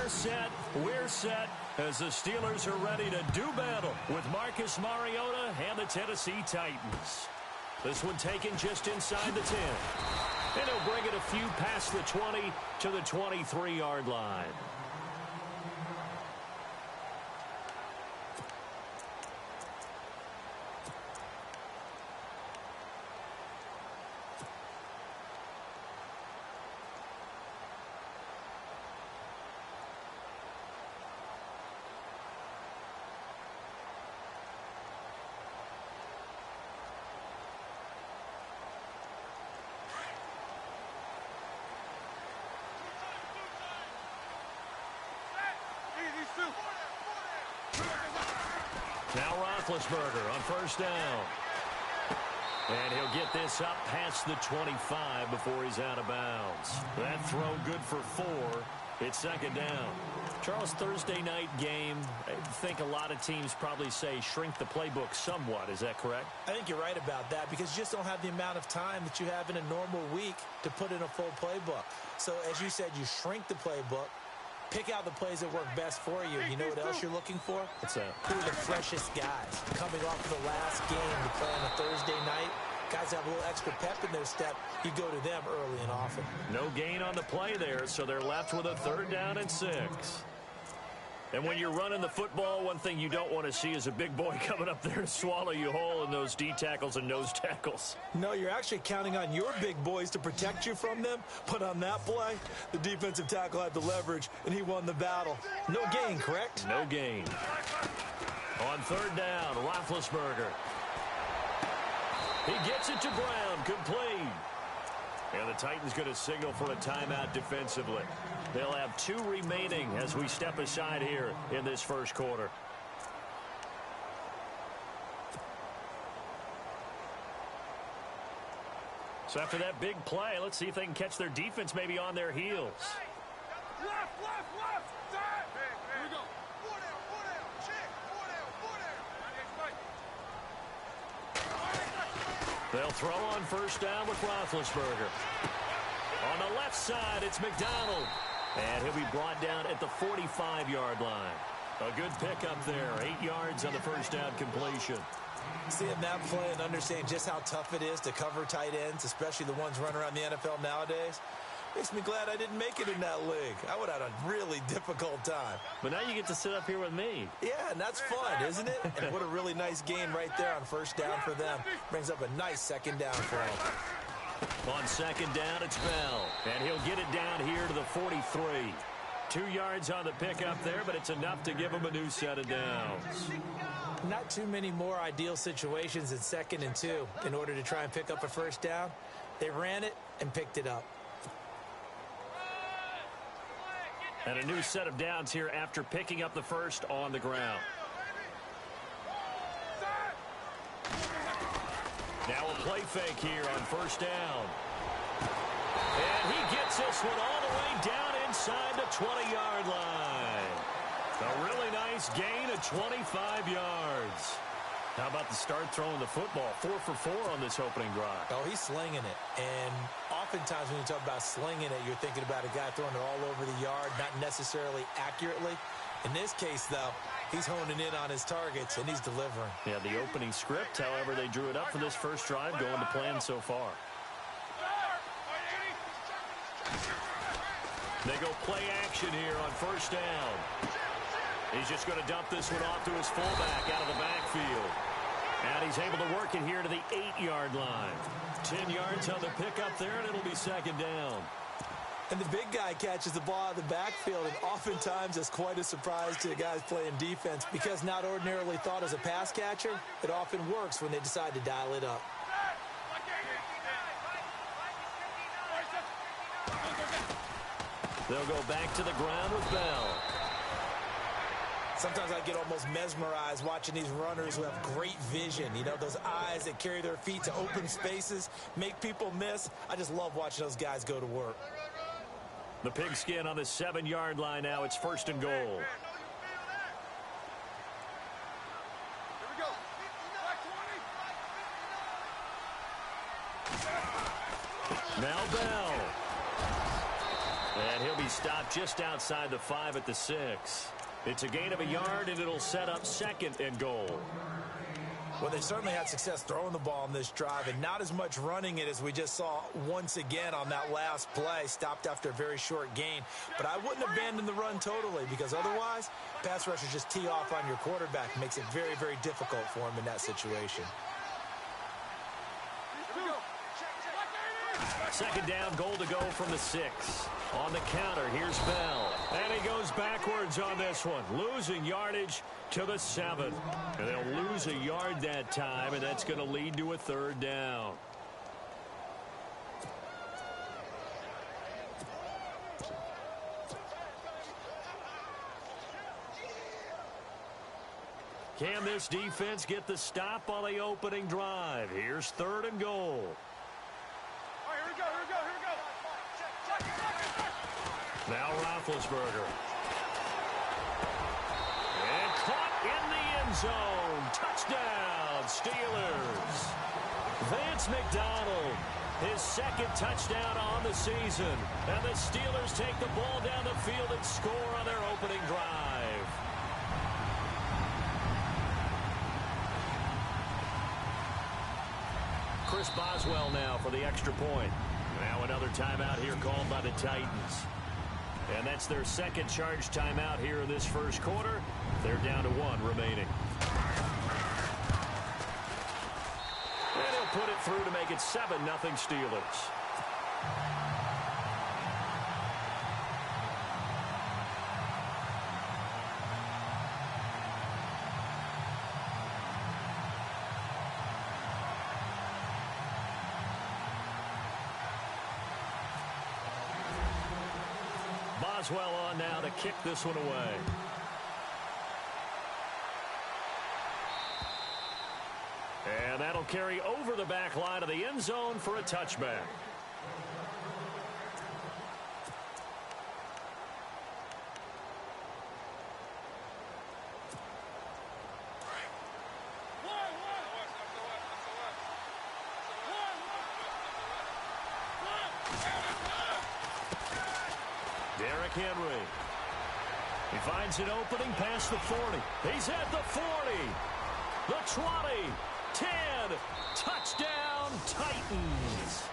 We're set as the Steelers are ready to do battle with Marcus Mariota and the Tennessee Titans. This one taken just inside the 10. And he'll bring it a few past the 20 to the 23-yard line. Now Roethlisberger on first down. And he'll get this up past the 25 before he's out of bounds. That throw good for 4. It's second down. Charles, Thursday night game, I think a lot of teams probably say shrink the playbook somewhat. Is that correct? I think you're right about that because you just don't have the amount of time that you have in a normal week to put in a full playbook. So, as you said, you shrink the playbook. Pick out the plays that work best for you. You know what else you're looking for? What's that? Who are the freshest guys coming off of the last game to play on a Thursday night? Guys have a little extra pep in their step. You go to them early and often. No gain on the play there, so they're left with a 3rd down and 6. And when you're running the football, one thing you don't want to see is a big boy coming up there to swallow you whole in those D tackles and nose tackles. No, you're actually counting on your big boys to protect you from them. But on that play, the defensive tackle had the leverage, and he won the battle. No gain, correct? No gain. On 3rd down, Roethlisberger. He gets it to Brown, complete. And the Titans going to signal for a timeout defensively. They'll have 2 remaining as we step aside here in this first quarter. So after that big play, let's see if they can catch their defense maybe on their heels. Left. Here we go. 4 down. Check. 4 down. They'll throw on first down with Roethlisberger. On the left side, it's McDonald. And he'll be brought down at the 45-yard line. A good pickup there. 8 yards on the first down completion. Seeing that play and understanding just how tough it is to cover tight ends, especially the ones running around the NFL nowadays, makes me glad I didn't make it in that league. I would have had a really difficult time. But now you get to sit up here with me. Yeah, and that's fun, isn't it? And what a really nice gain right there on first down for them. Brings up a nice second down for them. On second down, it's Bell. And he'll get it down here to the 43. 2 yards on the pickup there, but it's enough to give him a new set of downs. Not too many more ideal situations in 2nd and 2 in order to try and pick up a first down. They ran it and picked it up. And a new set of downs here after picking up the first on the ground. Now a play fake here on first down. And he gets this one all the way down inside the 20-yard line. A really nice gain of 25 yards. How about the start throwing the football? 4 for 4 on this opening drive. Oh, he's slinging it. And oftentimes when you talk about slinging it, you're thinking about a guy throwing it all over the yard, not necessarily accurately. In this case, though, he's honing in on his targets, and he's delivering. Yeah, the opening script, however, they drew it up for this first drive, going to plan so far. They go play action here on first down. He's just going to dump this one off to his fullback out of the backfield. And he's able to work it here to the 8-yard line. 10 yards on the pickup there, and it'll be second down. And the big guy catches the ball out of the backfield, and oftentimes it's quite a surprise to the guys playing defense because not ordinarily thought as a pass catcher, it often works when they decide to dial it up. They'll go back to the ground with Bell. Sometimes I get almost mesmerized watching these runners who have great vision. You know, those eyes that carry their feet to open spaces, make people miss. I just love watching those guys go to work. The pigskin on the 7-yard line now. It's first and goal. Now Bell. And he'll be stopped just outside the 5 at the 6. It's a gain of a yard, and it'll set up 2nd and goal. Well, they certainly had success throwing the ball on this drive and not as much running it as we just saw once again on that last play. Stopped after a very short gain. But I wouldn't abandon the run totally because otherwise, pass rushers just tee off on your quarterback. It makes it very, very difficult for him in that situation. 2nd down, goal to go from the 6. On the counter, here's Bell. And he goes backwards on this one, losing yardage to the 7. And they'll lose a yard that time, and that's going to lead to a 3rd down. Can this defense get the stop on the opening drive? Here's 3rd and goal. Now Roethlisberger. And caught in the end zone. Touchdown, Steelers. Vance McDonald, his 2nd touchdown on the season. And the Steelers take the ball down the field and score on their opening drive. Chris Boswell now for the extra point. Now another timeout here called by the Titans. And that's their 2nd charge timeout here in this 1st quarter. They're down to 1 remaining. And he'll put it through to make it 7-0 Steelers. Boswell on now to kick this one away. And that'll carry over the back line of the end zone for a touchback. Henry. He finds an opening past the 40. He's at the 40. The 20. 10. Touchdown, Titans.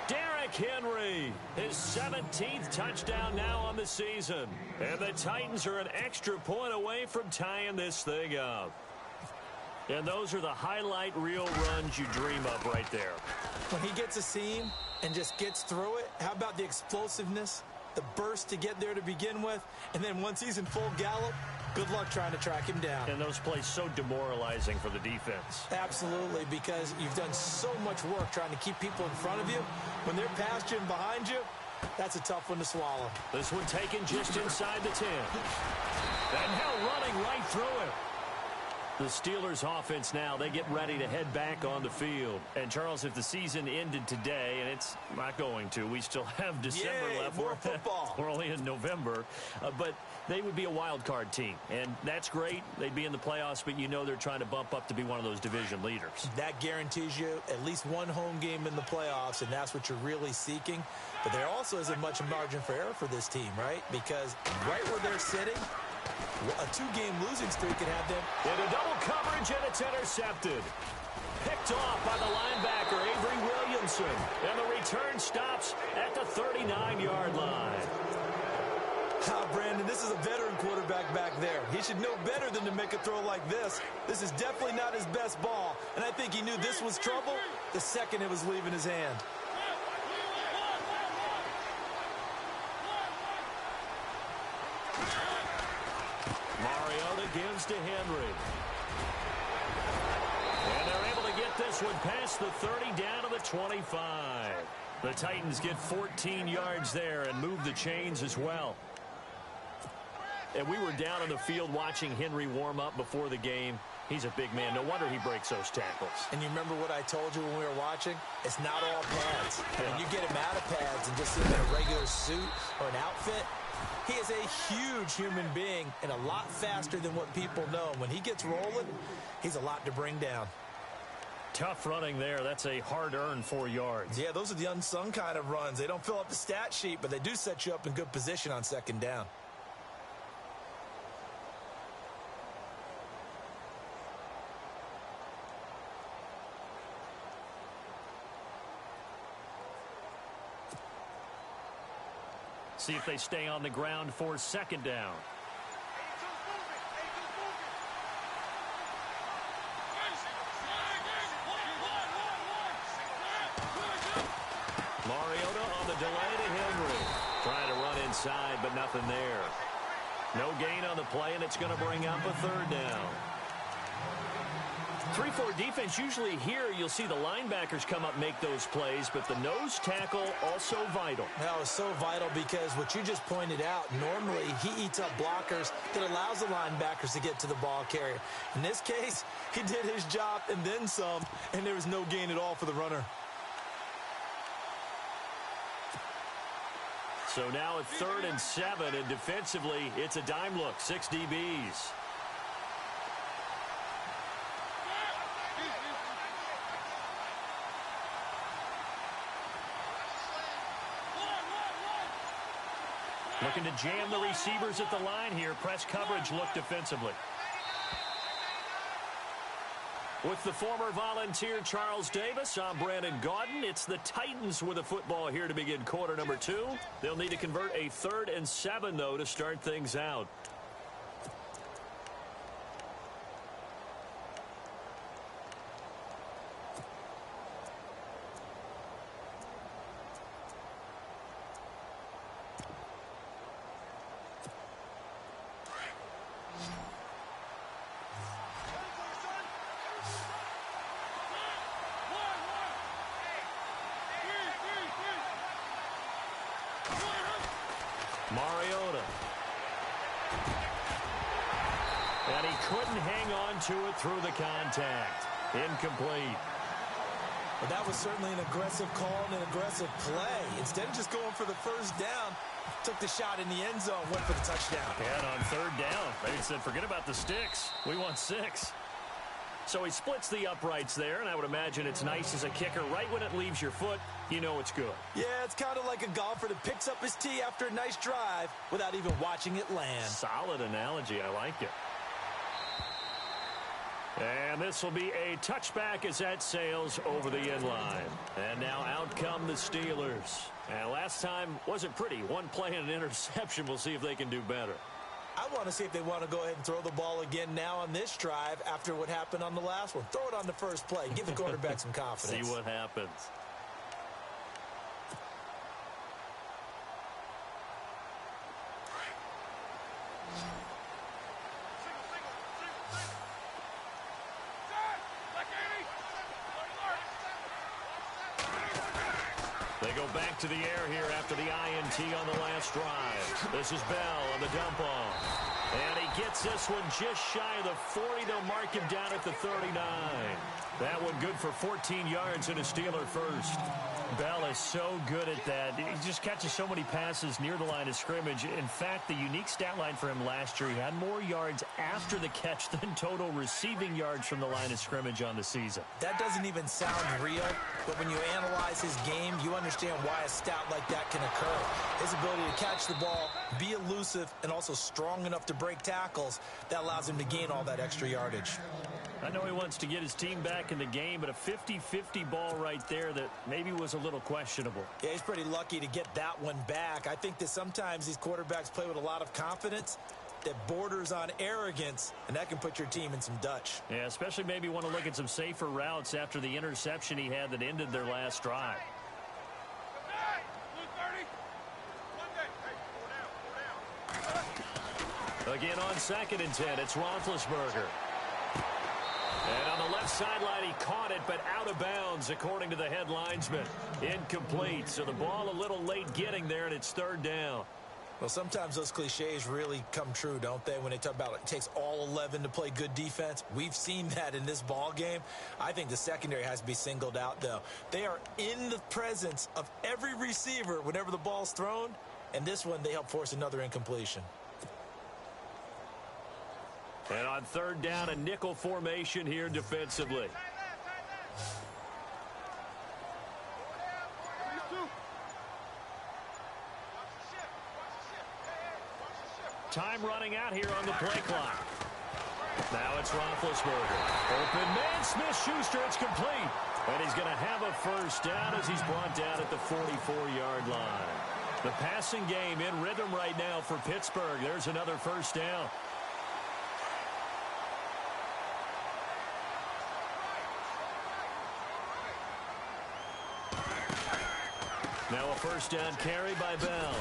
Derrick Henry, his 17th touchdown now on the season. And the Titans are an extra point away from tying this thing up. And those are the highlight reel runs you dream of right there. When he gets a seam and just gets through it, how about the explosiveness? The burst to get there to begin with, and then once he's in full gallop, good luck trying to track him down. And those plays so demoralizing for the defense. Absolutely, because you've done so much work trying to keep people in front of you. When they're past you and behind you, that's a tough one to swallow. This one taken just inside the 10. And now running right through it. The Steelers offense now, they get ready to head back on the field. And, Charles, if the season ended today, and it's not going to, we still have December left. More football. We're only in November. But they would be a wild card team. And that's great. They'd be in the playoffs, but you know they're trying to bump up to be one of those division leaders. That guarantees you at least one home game in the playoffs, and that's what you're really seeking. But there also isn't much margin for error for this team, right? Because right where they're sitting, a 2-game losing streak could have them. Into double coverage, and it's intercepted. Picked off by the linebacker, Avery Williamson. And the return stops at the 39-yard line. Brandon, this is a veteran quarterback back there. He should know better than to make a throw like this. This is definitely not his best ball, and I think he knew this was trouble the second it was leaving his hand. Mariota gives to Henry. And they're able to get this one past the 30 down to the 25. The Titans get 14 yards there and move the chains as well. And we were down on the field watching Henry warm up before the game. He's a big man. No wonder he breaks those tackles. And you remember what I told you when we were watching? It's not all pads. Yeah. When you get him out of pads and just see him in a regular suit or an outfit, he is a huge human being and a lot faster than what people know. When he gets rolling, he's a lot to bring down. Tough running there. That's a hard-earned 4 yards. Yeah, those are the unsung kind of runs. They don't fill up the stat sheet, but they do set you up in good position on second down. See if they stay on the ground for second down. Mariota on the delay to Henry. Trying to run inside, but nothing there. No gain on the play, and it's going to bring up a third down. 3-4 defense, usually here you'll see the linebackers come up make those plays, but the nose tackle also vital. That was so vital because what you just pointed out, normally he eats up blockers that allows the linebackers to get to the ball carrier. In this case, he did his job and then some, and there was no gain at all for the runner. So now it's 3rd and 7, and defensively, it's a dime look, 6 DBs. Looking to jam the receivers at the line here. Press coverage look defensively. With the former Volunteer Charles Davis, I'm Brandon Gaudin. It's the Titans with a football here to begin quarter number 2. They'll need to convert a 3rd and 7, though, to start things out. Mariota. And he couldn't hang on to it through the contact. Incomplete. Well, that was certainly an aggressive call and an aggressive play. Instead of just going for the first down, took the shot in the end zone, went for the touchdown. And on 3rd down, they said, forget about the sticks. We want 6. So he splits the uprights there, and I would imagine it's nice as a kicker. Right when it leaves your foot, you know it's good. Yeah, it's kind of like a golfer that picks up his tee after a nice drive without even watching it land. Solid analogy. I like it. And this will be a touchback as that sails over the end line. And now out come the Steelers. And last time wasn't pretty. One play and an interception. We'll see if they can do better. I want to see if they want to go ahead and throw the ball again now on this drive after what happened on the last one. Throw it on the first play. Give the quarterback some confidence. See what happens. They go back to the air here after the INT on the last drive. This is Bell on the dump off. And he gets this one just shy of the 40. They'll mark him down at the 39. That one good for 14 yards and a Steeler first. Bell is so good at that. He just catches so many passes near the line of scrimmage. In fact, the unique stat line for him last year, he had more yards after the catch than total receiving yards from the line of scrimmage on the season. That doesn't even sound real, but when you analyze his game, you understand why a stat like that can occur. His ability to catch the ball, be elusive, and also strong enough to break tackles, that allows him to gain all that extra yardage. I know he wants to get his team back in the game, but a 50-50 ball right there that maybe was a little questionable. Yeah, he's pretty lucky to get that one back. I think that sometimes these quarterbacks play with a lot of confidence that borders on arrogance, and that can put your team in some Dutch. Yeah, especially maybe want to look at some safer routes after the interception he had that ended their last drive. Again on 2nd and 10, it's Roethlisberger. And on the left sideline, he caught it, but out of bounds, according to the head linesman. Incomplete, so the ball a little late getting there, and it's 3rd down. Well, sometimes those cliches really come true, don't they, when they talk about it takes all 11 to play good defense. We've seen that in this ball game. I think the secondary has to be singled out, though. They are in the presence of every receiver whenever the ball's thrown, and this one they help force another incompletion. And on 3rd down, a nickel formation here defensively. Time running out here on the play clock. Now it's Roethlisberger. Open man, Smith-Schuster, it's complete. And he's going to have a first down as he's brought down at the 44-yard line. The passing game in rhythm right now for Pittsburgh. There's another first down. Now a first down carry by Bell.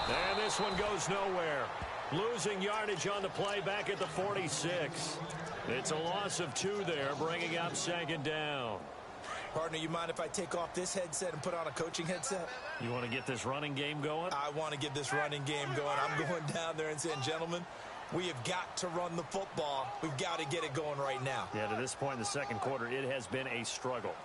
And this one goes nowhere. Losing yardage on the play back at the 46. It's a loss of 2 there, bringing up second down. Partner, you mind if I take off this headset and put on a coaching headset? You want to get this running game going? I want to get this running game going. I'm going down there and saying, gentlemen, we have got to run the football. We've got to get it going right now. Yeah, to this point in the second quarter, it has been a struggle.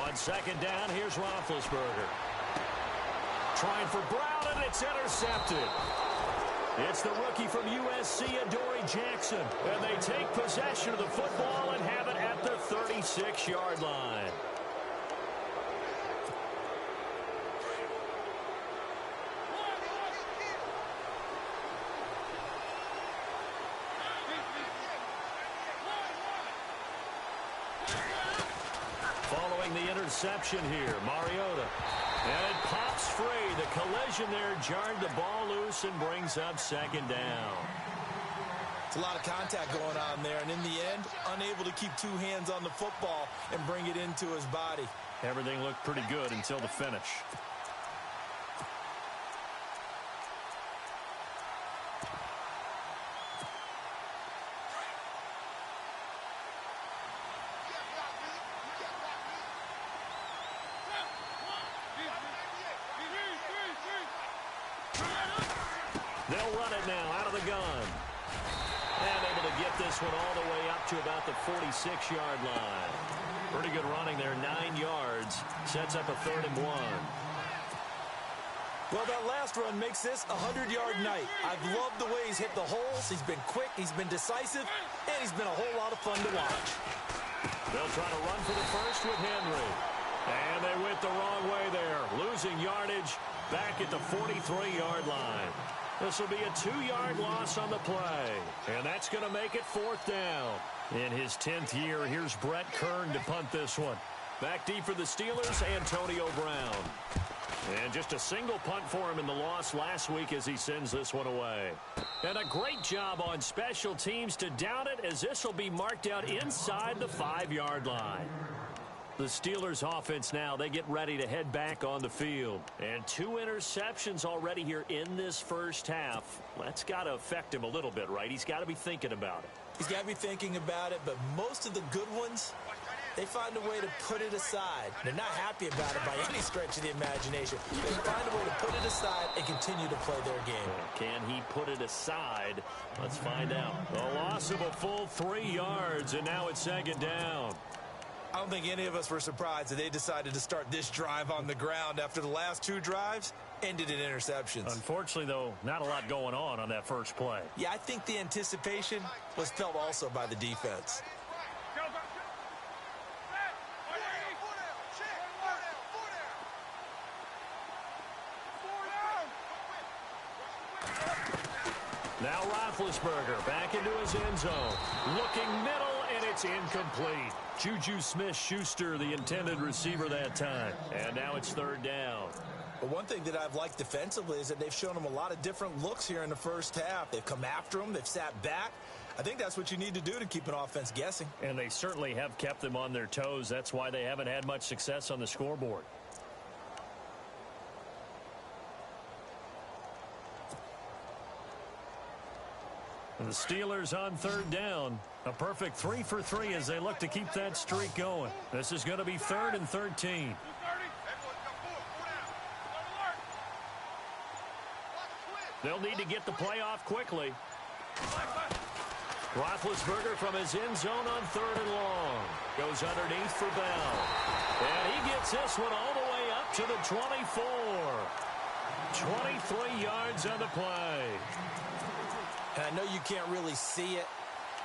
On second down, here's Roethlisberger. Trying for Brown, and it's intercepted. It's the rookie from USC, Adoree Jackson. And they take possession of the football and have it at the 36-yard line. Following the interception here, Mariota. And it pops free. The collision there jarred the ball loose and brings up second down. It's a lot of contact going on there, and in the end, unable to keep 2 hands on the football and bring it into his body. Everything looked pretty good until the finish. They'll run it now out of the gun. And able to get this one all the way up to about the 46-yard line. Pretty good running there, 9 yards. Sets up a 3rd and 1. Well, that last run makes this a 100-yard night. I've loved the way he's hit the holes. He's been quick, he's been decisive, and he's been a whole lot of fun to watch. They'll try to run for the first with Henry. And they went the wrong way there. Losing yardage back at the 43-yard line. This will be a 2-yard loss on the play. And that's going to make it 4th down. In his 10th year, here's Brett Kern to punt this one. Back deep for the Steelers, Antonio Brown. And just a single punt for him in the loss last week as he sends this one away. And a great job on special teams to down it, as this will be marked out inside the 5-yard line. The Steelers offense now, they get ready to head back on the field. And 2 interceptions already here in this first half. That's got to affect him a little bit, right? He's got to be thinking about it. He's got to be thinking about it, but most of the good ones, they find a way to put it aside. They're not happy about it by any stretch of the imagination. They find a way to put it aside and continue to play their game. Can he put it aside? Let's find out. A loss of a full 3 yards, and now it's second down. I don't think any of us were surprised that they decided to start this drive on the ground after the last 2 drives ended in interceptions. Unfortunately, though, not a lot going on that first play. Yeah, I think the anticipation was felt also by the defense. Now Roethlisberger back into his end zone. Looking middle, and it's incomplete. Juju Smith-Schuster, the intended receiver that time. And now it's 3rd down. But one thing that I've liked defensively is that they've shown him a lot of different looks here in the first half. They've come after him. They've sat back. I think that's what you need to do to keep an offense guessing. And they certainly have kept them on their toes. That's why they haven't had much success on the scoreboard. And the Steelers on 3rd down. A perfect 3 for 3 as they look to keep that streak going. This is going to be 3rd and 13. They'll need to get the play off quickly. Roethlisberger from his end zone on 3rd and long. Goes underneath for Bell. And he gets this one all the way up to the 24. 23 yards on the play. And I know you can't really see it,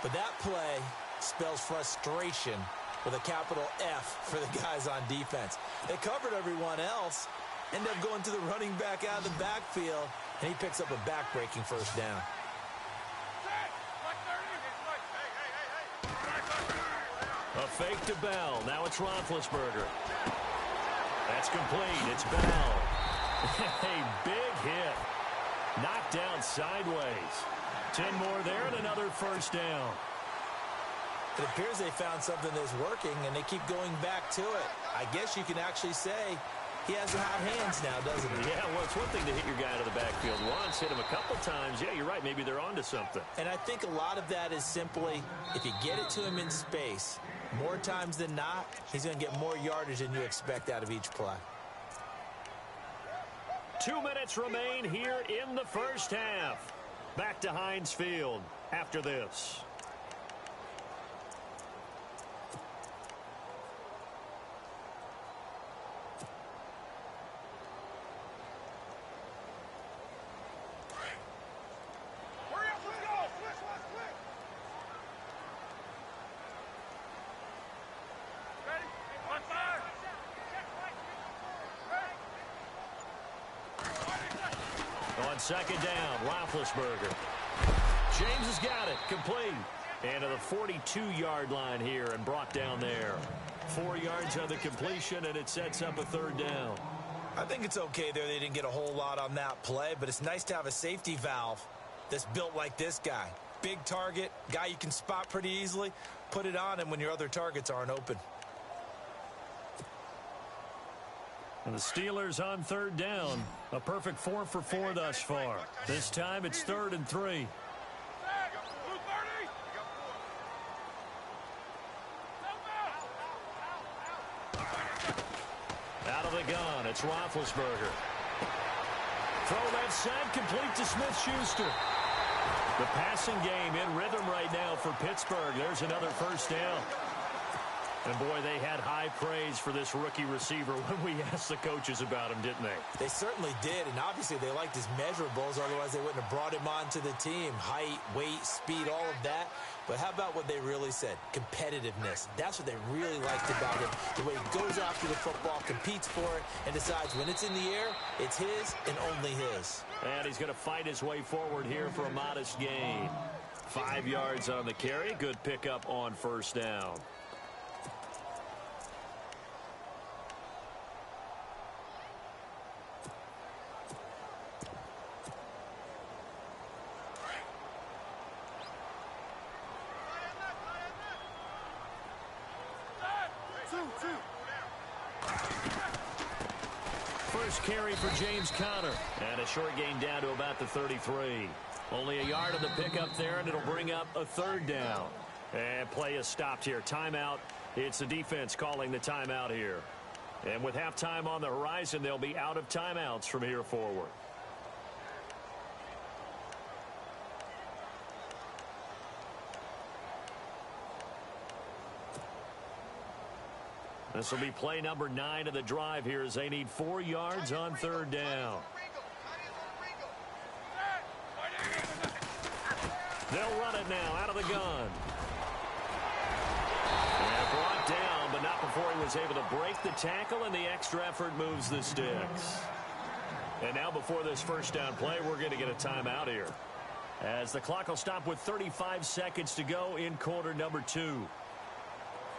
but that play spells frustration with a capital F for the guys on defense. They covered everyone else, end up going to the running back out of the backfield, and he picks up a back-breaking first down. A fake to Bell. Now it's Roethlisberger. That's complete. It's Bell. A big hit. Knocked down sideways. 10 more there and another first down. It appears they found something that's working, and they keep going back to it. I guess you can actually say he has hot hands now, doesn't he? Yeah, well, it's one thing to hit your guy out of the backfield once, hit him a couple times. Yeah, you're right. Maybe they're onto something. And I think a lot of that is simply if you get it to him in space, more times than not, he's going to get more yardage than you expect out of each play. 2 minutes remain here in the first half. Back to Heinz Field after this. On second down, Roethlisberger. James has got it, complete. And to the 42-yard line here and brought down there. 4 yards on the completion, and it sets up a 3rd down. I think it's okay there. They didn't get a whole lot on that play, but it's nice to have a safety valve that's built like this guy. Big target, guy you can spot pretty easily. Put it on him when your other targets aren't open. And the Steelers on 3rd down. A perfect 4 for 4 thus far. This time it's 3rd and 3. Out of the gun, it's Roethlisberger. Throw left side, complete to Smith-Schuster. The passing game in rhythm right now for Pittsburgh. There's another first down. And, boy, they had high praise for this rookie receiver when we asked the coaches about him, didn't they? They certainly did, and obviously they liked his measurables. Otherwise, they wouldn't have brought him onto the team. Height, weight, speed, all of that. But how about what they really said? Competitiveness. That's what they really liked about him. The way he goes after the football, competes for it, and decides when it's in the air, it's his and only his. And he's going to fight his way forward here for a modest gain. 5 yards on the carry. Good pickup on first down. First carry for James Conner. And a short gain down to about the 33. Only a yard on the pickup there, and it'll bring up a 3rd down. And play is stopped here. Timeout. It's the defense calling the timeout here. And with halftime on the horizon, they'll be out of timeouts from here forward. This will be play number 9 of the drive here as they need 4 yards on 3rd down. They'll run it now out of the gun. And brought down, but not before he was able to break the tackle, and the extra effort moves the sticks. And now before this first down play, we're going to get a timeout here, as the clock will stop with 35 seconds to go in quarter number 2.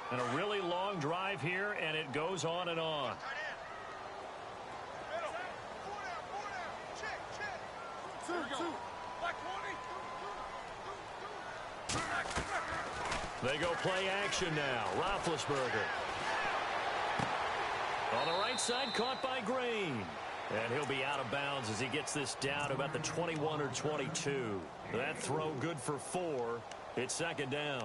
And a really long drive here, and it goes on and on. They go play action now. Roethlisberger. On the right side, caught by Green. And he'll be out of bounds as he gets this down to about the 21 or 22. That throw good for 4. It's 2nd down.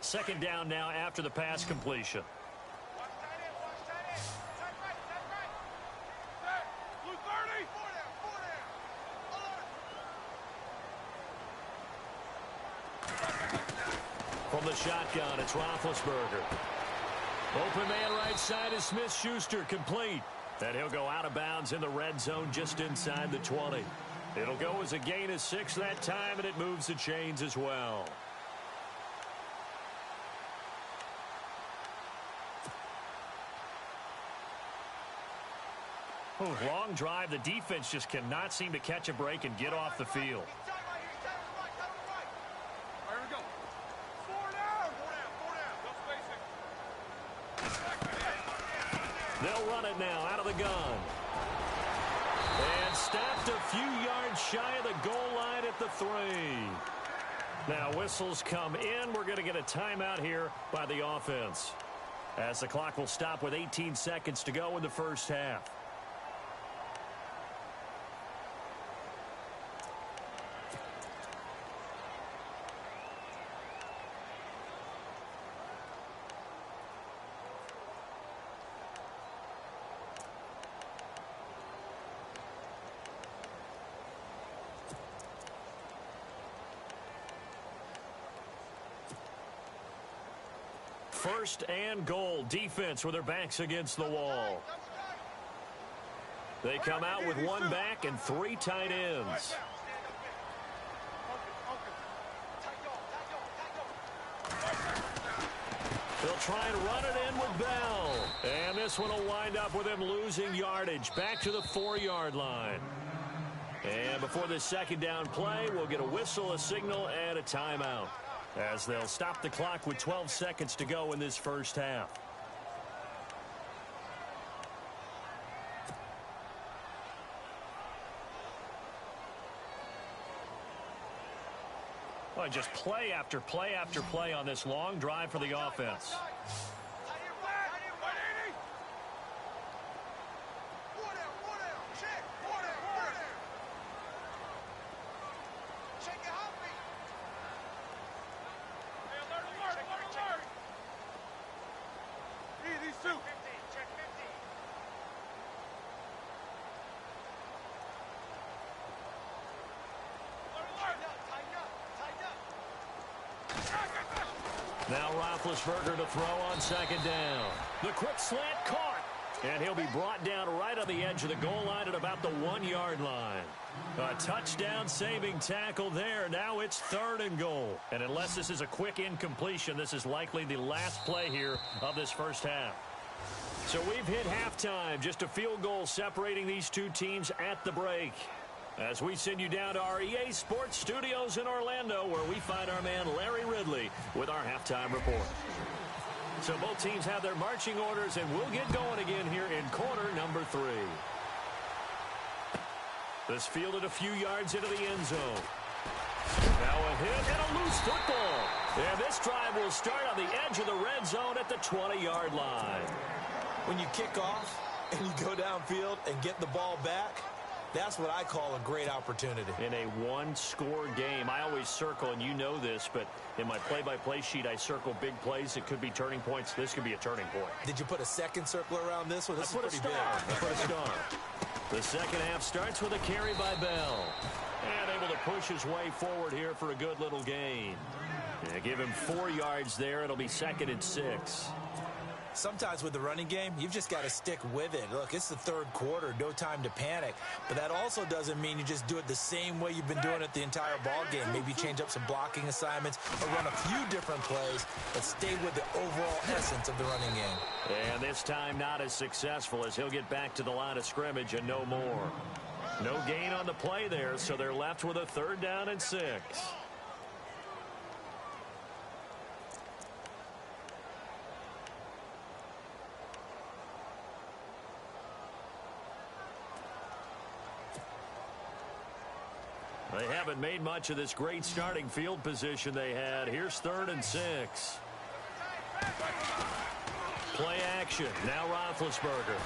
Second down now after the pass completion. Watch tight end, watch tight end. Tight right, tight right. Set. Blue 30. Four down, four down. From the shotgun, it's Roethlisberger. Open man right side is Smith-Schuster, complete. And he'll go out of bounds in the red zone just inside the 20. It'll go as a gain of 6 that time, and it moves the chains as well. Long drive. The defense just cannot seem to catch a break and get off the field. Tight right here, tight right, tight right. All right, here we go. Four down, four down. No spacing. They'll run it now out of the gun. And stopped a few yards shy of the goal line at the 3. Now whistles come in. We're going to get a timeout here by the offense, as the clock will stop with 18 seconds to go in the first half. First and goal. Defense with their backs against the wall. They come out with 1 back and 3 tight ends. They'll try and run it in with Bell. And this one will wind up with him losing yardage back to the 4-yard line. And before this second down play, we'll get a whistle, a signal, and a timeout, as they'll stop the clock with 12 seconds to go in this first half. Well, just play after play after play on this long drive for the offense. Now Roethlisberger to throw on second down. The quick slant caught. And he'll be brought down right on the edge of the goal line at about the 1-yard line. A touchdown saving tackle there. Now it's 3rd and goal. And unless this is a quick incompletion, this is likely the last play here of this first half. So we've hit halftime. Just a field goal separating these two teams at the break, as we send you down to our EA Sports Studios in Orlando, where we find our man Larry Ridley with our halftime report. So both teams have their marching orders, and we'll get going again here in quarter number 3. This fielded a few yards into the end zone. Now a hit and a loose football. And this drive will start on the edge of the red zone at the 20-yard line. When you kick off and you go downfield and get the ball back, that's what I call a great opportunity. In a one-score game, I always circle, and you know this, but in my play-by-play sheet, I circle big plays. It could be turning points. This could be a turning point. Did you put a second circle around this one? This is pretty big. I put a star. The second half starts with a carry by Bell. And able to push his way forward here for a good little gain. Yeah, give him 4 yards there. It'll be 2nd and 6. Sometimes with the running game, you've just got to stick with it. Look, it's the 3rd quarter, no time to panic. But that also doesn't mean you just do it the same way you've been doing it the entire ball game. Maybe change up some blocking assignments or run a few different plays, but stay with the overall essence of the running game. And this time not as successful, as he'll get back to the line of scrimmage and no more. No gain on the play there, so they're left with a 3rd down and 6. They haven't made much of this great starting field position they had. Here's 3rd and 6. Play action. Now Roethlisberger.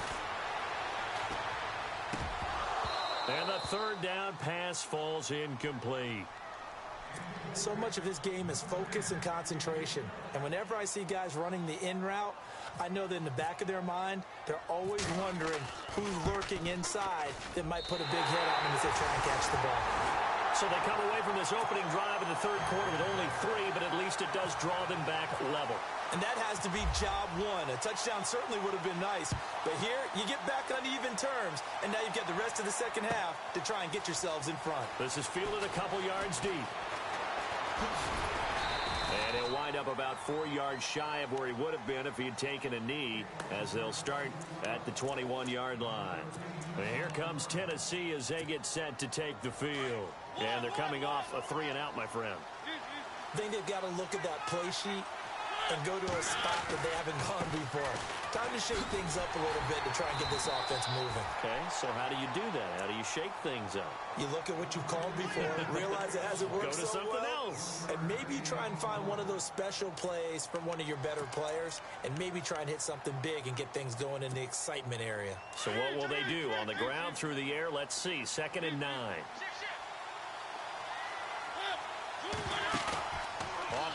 And the 3rd down pass falls incomplete. So much of this game is focus and concentration. And whenever I see guys running the in route, I know that in the back of their mind, they're always wondering who's lurking inside that might put a big hit on them as they try and catch the ball. So they come away from this opening drive in the third quarter with only 3, but at least it does draw them back level. And that has to be job one. A touchdown certainly would have been nice. But here, you get back on even terms, and now you've got the rest of the second half to try and get yourselves in front. This is fielded a couple yards deep. And he'll wind up about 4 yards shy of where he would have been if he had taken a knee, as they'll start at the 21-yard line. And here comes Tennessee as they get set to take the field. And they're coming off a 3-and-out, my friend. I think they've got to look at that play sheet and go to a spot that they haven't gone before. Time to shake things up a little bit to try and get this offense moving. Okay, so how do you do that? How do you shake things up? You look at what you've called before, realize it hasn't worked so well. Go to something else. And maybe you try and find one of those special plays from one of your better players, and maybe try and hit something big and get things going in the excitement area. So what will they do? On the ground, through the air? Let's see. 2nd and 9.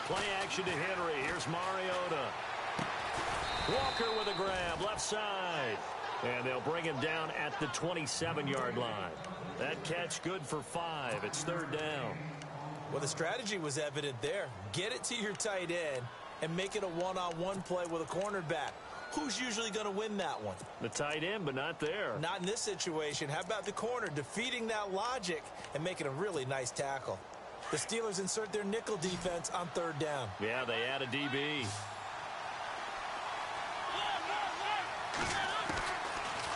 Play action to Henry. Here's Mariota. Walker with a grab, left side. And they'll bring him down at the 27-yard line. That catch good for 5. It's 3rd down. Well, the strategy was evident there. Get it to your tight end and make it a one-on-one play with a cornerback. Who's usually going to win that one? The tight end, but not there. Not in this situation. How about the corner defeating that logic and making a really nice tackle? The Steelers insert their nickel defense on 3rd down. Yeah, they add a DB.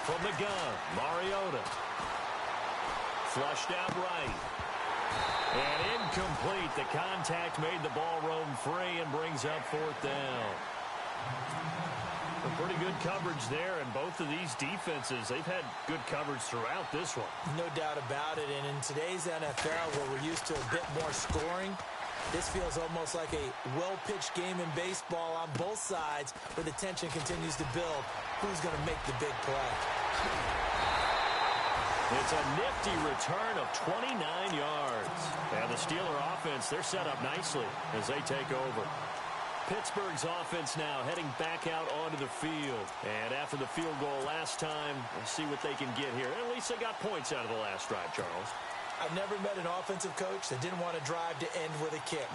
From the gun, Mariota. Flushed out right. And incomplete. The contact made the ball roam free and brings up 4th down. Pretty good coverage there, and both of these defenses, they've had good coverage throughout this one. No doubt about it, and in today's NFL, where we're used to a bit more scoring, this feels almost like a well-pitched game in baseball on both sides, where the tension continues to build. Who's going to make the big play? It's a nifty return of 29 yards. And the Steeler offense, they're set up nicely as they take over. Pittsburgh's offense now heading back out onto the field. And after the field goal last time, we'll see what they can get here. At least they got points out of the last drive, Charles. I've never met an offensive coach that didn't want to drive to end with a kick.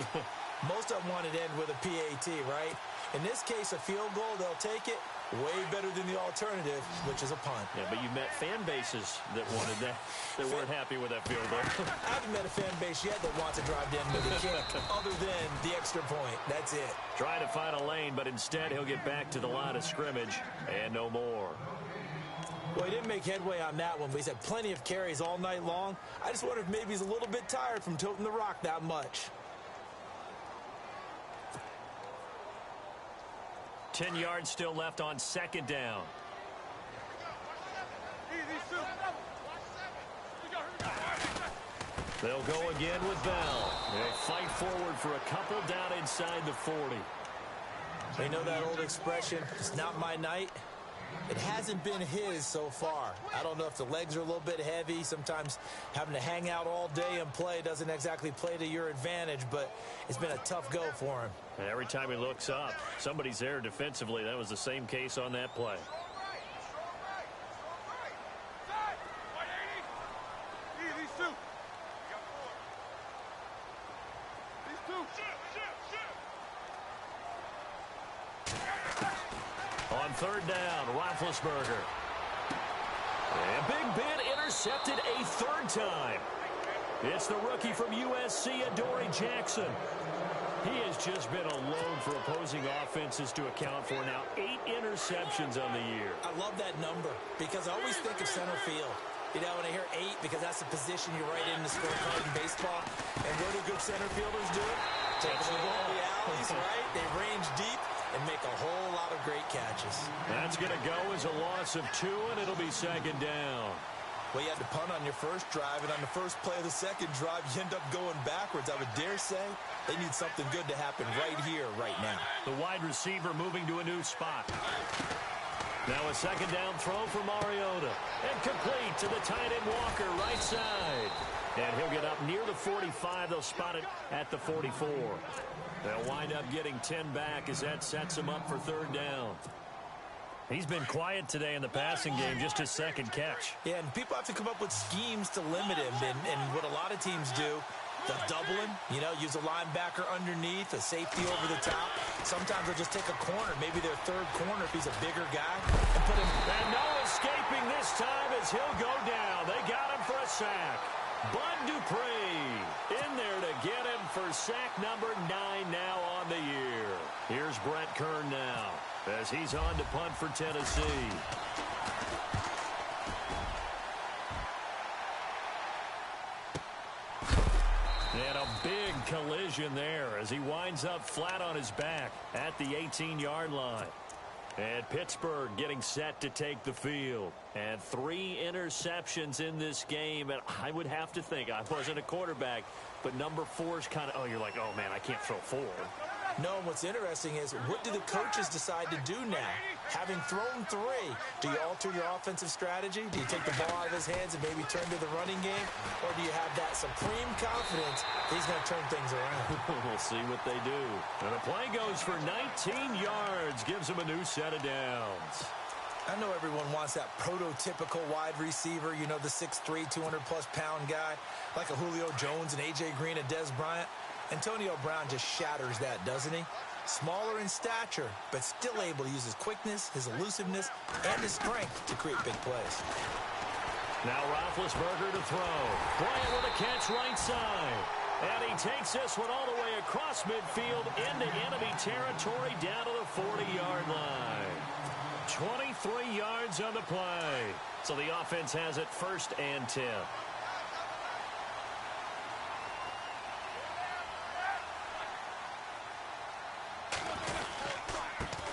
Most of them wanted to end with a PAT, right? In this case, a field goal, they'll take it. Way better than the alternative, which is a punt. Yeah, but you met fan bases that wanted that, that weren't happy with that field goal. I haven't met a fan base yet that wants to drive to end with a kick, other than the extra point. That's it. Trying to find a lane, but instead he'll get back to the line of scrimmage and no more. Well, he didn't make headway on that one, but he's had plenty of carries all night long. I just wonder if maybe he's a little bit tired from toting the rock that much. 10 yards still left on 2nd down. They'll go again with Bell. They'll fight forward for a couple down inside the 40. They know that old expression, it's not my night. It hasn't been his so far. I don't know if the legs are a little bit heavy. Sometimes having to hang out all day and play doesn't exactly play to your advantage, but it's been a tough go for him. And every time he looks up, somebody's there defensively. That was the same case on that play. On 3rd down, Roethlisberger. And Big Ben intercepted a 3rd time. It's the rookie from USC, Adoree Jackson. He has just been a load for opposing offenses to account for now. 8 interceptions on the year. I love that number because I always think of center field. You know, when I hear 8, because that's the position you write in the scorecard in baseball. And what do good center fielders do? Take the ball in the alleys, right? They range deep and make a whole lot of great catches. That's going to go as a loss of 2, and it'll be 2nd down. Well, you had to punt on your first drive, and on the first play of the second drive, you end up going backwards. I would dare say they need something good to happen right here, right now. The wide receiver moving to a new spot. Now a 2nd down throw for Mariota. And complete to the tight end Walker, right side. And he'll get up near the 45. They'll spot it at the 44. They'll wind up getting 10 back as that sets him up for third down. He's been quiet today in the passing game, just his second catch. Yeah, and people have to come up with schemes to limit him. And what a lot of teams do, they'll double him, use a linebacker underneath, a safety over the top. Sometimes they'll just take a corner, maybe their third corner if he's a bigger guy, and put him. And no escaping this time as he'll go down. They got him for a sack. Bud Dupree in there to get him for sack number 9 now on the year. Here's Brett Kern now as he's on to punt for Tennessee. And a big collision there as he winds up flat on his back at the 18-yard line. And Pittsburgh getting set to take the field. And 3 interceptions in this game. And I would have to think, I wasn't a quarterback, but number 4's kind of, you're like, oh, man, I can't throw 4. No, what's interesting is, what do the coaches decide to do now? Having thrown 3, do you alter your offensive strategy? Do you take the ball out of his hands and maybe turn to the running game? Or do you have that supreme confidence that he's going to turn things around? We'll see what they do. And the play goes for 19 yards, gives him a new set of downs. I know everyone wants that prototypical wide receiver, the 6'3", 200-plus pound guy, like a Julio Jones and A.J. Green and Dez Bryant. Antonio Brown just shatters that, doesn't he? Smaller in stature, but still able to use his quickness, his elusiveness, and his strength to create big plays. Now Roethlisberger to throw. Bryant with a catch right side. And he takes this one all the way across midfield into enemy territory down to the 40-yard line. 23 yards on the play. So the offense has it 1st and 10.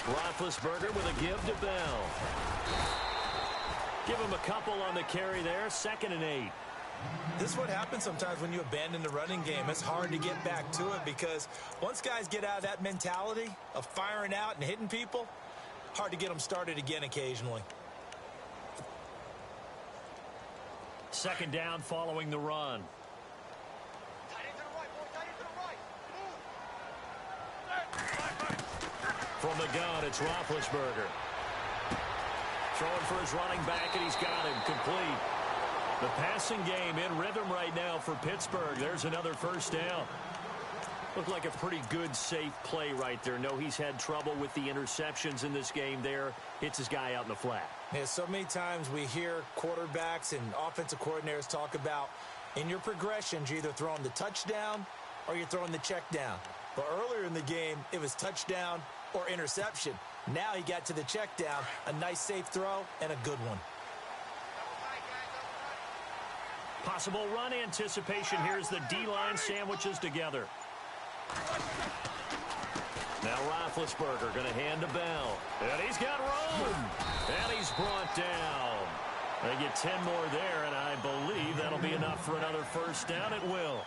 Roethlisberger with a give to Bell. Give him a couple on the carry there. 2nd and 8. This is what happens sometimes when you abandon the running game. It's hard to get back to it because once guys get out of that mentality of firing out and hitting people, hard to get them started again occasionally. 2nd down following the run. From the gun, it's Roethlisberger. Throwing for his running back, and he's got him complete. The passing game in rhythm right now for Pittsburgh. There's another 1st down. Looked like a pretty good, safe play right there. No, he's had trouble with the interceptions in this game there. Hits his guy out in the flat. Yeah, so many times we hear quarterbacks and offensive coordinators talk about in your progressions, you're either throwing the touchdown or you're throwing the check down. But earlier in the game, it was touchdown or interception. Now he got to the check down, a nice safe throw, and a good one. Possible run anticipation. Here's the D-line sandwiches together. Now Roethlisberger going to hand to Bell. And he's got room. And he's brought down. They get 10 more there, and I believe that'll be enough for another 1st down. It will.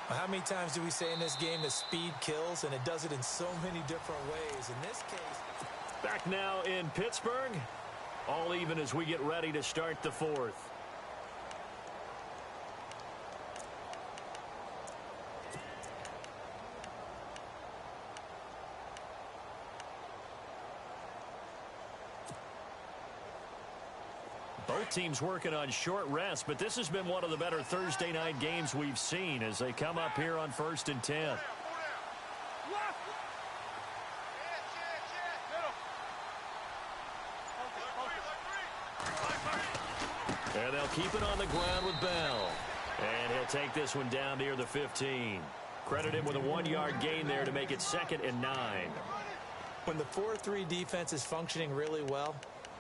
How many times do we say in this game that speed kills, and it does it in so many different ways? In this case... Back now in Pittsburgh. All even as we get ready to start the 4th. Both teams working on short rest, but this has been one of the better Thursday night games we've seen as they come up here on 1st and 10. And they'll keep it on the ground with Bell. And he'll take this one down near the 15. Credit him with a 1-yard gain there to make it 2nd and 9. When the 4-3 defense is functioning really well,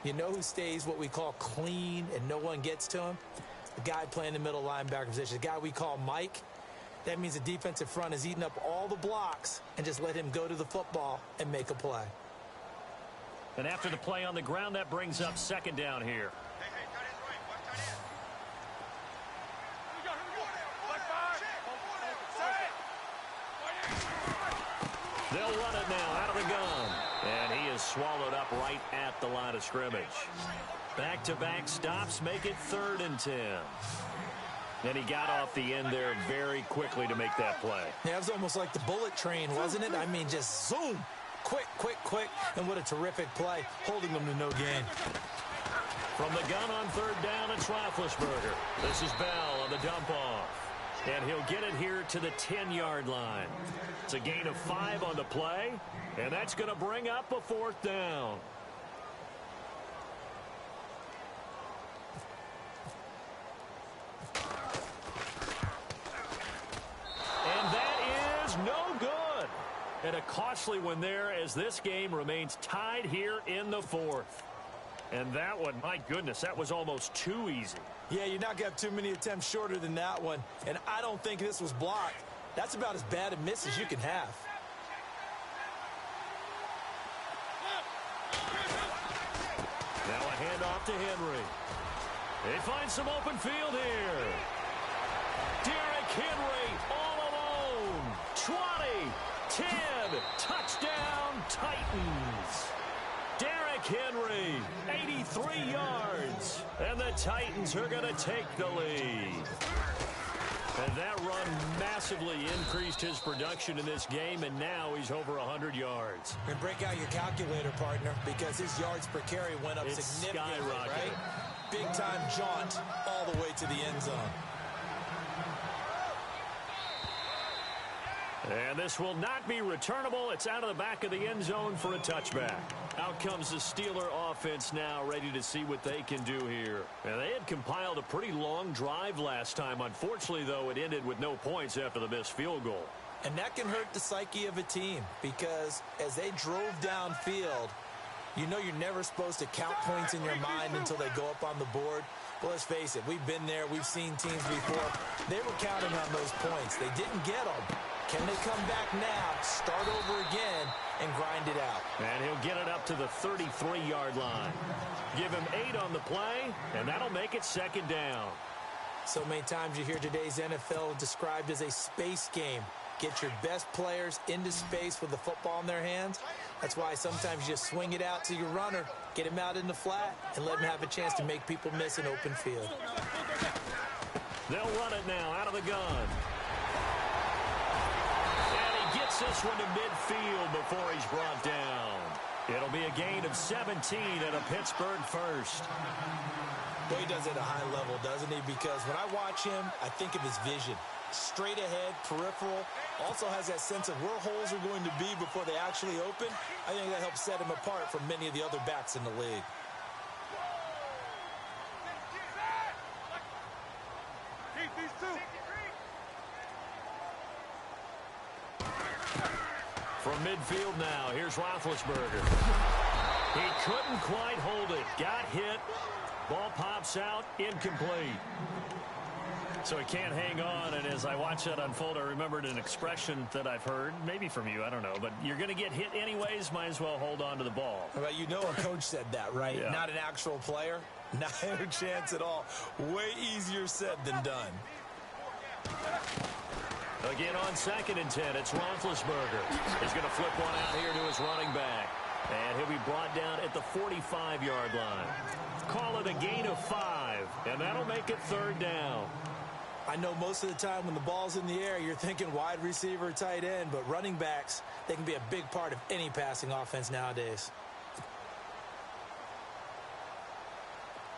you know who stays what we call clean and no one gets to him? The guy playing the middle linebacker position, the guy we call Mike. That means the defensive front is eating up all the blocks and just let him go to the football and make a play. And after the play on the ground, that brings up 2nd down here. They'll run it now out of the gun. And he is swallowed up right at the line of scrimmage. Back-to-back stops make it 3rd and 10. And he got off the end there very quickly to make that play. Yeah, it was almost like the bullet train, wasn't it? I mean, just zoom. Quick, quick, quick. And what a terrific play, holding them to no gain. From the gun on third down, it's Roethlisberger. This is Bell on the dump off. And he'll get it here to the 10-yard line. It's a gain of 5 on the play, and that's going to bring up a 4th down. And that is no good. And a costly one there as this game remains tied here in the 4th. And that one, my goodness, that was almost too easy. Yeah, you're not going to have too many attempts shorter than that one. And I don't think this was blocked. That's about as bad a miss as you can have. Now a handoff to Henry. They find some open field here. Derrick Henry all alone. 20, 10, touchdown Titans. Derrick Henry, 83 yards. And the Titans are going to take the lead. And that run massively increased his production in this game, and now he's over 100 yards. And break out your calculator, partner, because his yards per carry went up significantly, right? Big-time jaunt all the way to the end zone. And this will not be returnable. It's out of the back of the end zone for a touchback. Out comes the Steeler offense now, ready to see what they can do here. And they had compiled a pretty long drive last time. Unfortunately, though, it ended with no points after the missed field goal. And that can hurt the psyche of a team because as they drove downfield, you know you're never supposed to count points in your mind until they go up on the board. Well, let's face it, we've been there. We've seen teams before. They were counting on those points. They didn't get them. Can they come back now, start over again, and grind it out? And he'll get it up to the 33-yard line. Give him 8 on the play, and that'll make it 2nd down. So many times you hear today's NFL described as a space game. Get your best players into space with the football in their hands. That's why sometimes you just swing it out to your runner, get him out in the flat, and let him have a chance to make people miss an open field. They'll run it now out of the gun. Gets this one to midfield before he's brought down. It'll be a gain of 17 and a Pittsburgh first. Well, he does it at a high level, doesn't he? Because when I watch him, I think of his vision. Straight ahead, peripheral. Also has that sense of where holes are going to be before they actually open. I think that helps set him apart from many of the other backs in the league. Keep these two. From midfield now, here's Roethlisberger. He couldn't quite hold it. Got hit. Ball pops out. Incomplete. So he can't hang on, and as I watch that unfold, I remembered an expression that I've heard, maybe from you, I don't know, but you're going to get hit anyways, might as well hold on to the ball. Well, you know a coach said that, right? Yeah. Not an actual player. Not a chance at all. Way easier said than done. Again on 2nd and 10, it's Roethlisberger. He's going to flip one out here to his running back. And he'll be brought down at the 45-yard line. Call it a gain of 5, and that'll make it 3rd down. I know most of the time when the ball's in the air, you're thinking wide receiver, tight end, but running backs, they can be a big part of any passing offense nowadays.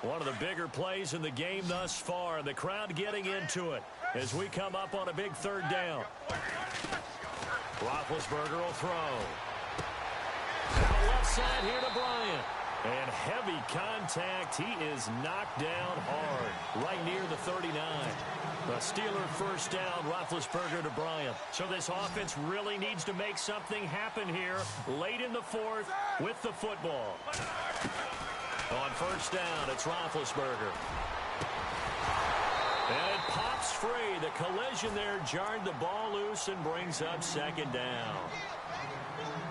One of the bigger plays in the game thus far, and the crowd getting into it as we come up on a big 3rd down. Roethlisberger will throw. Out left side here to Bryant. And heavy contact. He is knocked down hard, right near the 39. The Steeler first down, Roethlisberger to Bryant. So this offense really needs to make something happen here late in the 4th with the football. On first down, it's Roethlisberger. And it pops free. The collision there jarred the ball loose and brings up 2nd down.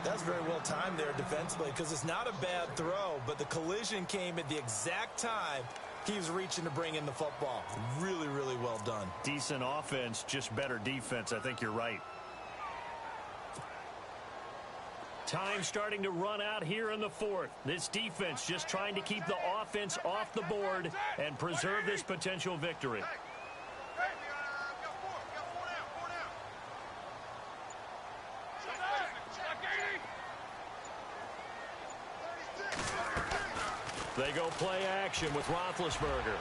That's very well timed there defensively because it's not a bad throw, but the collision came at the exact time he was reaching to bring in the football. Really, really well done. Decent offense, just better defense. I think you're right. Time starting to run out here in the 4th. This defense just trying to keep the offense off the board and preserve this potential victory. They go play action with Roethlisberger.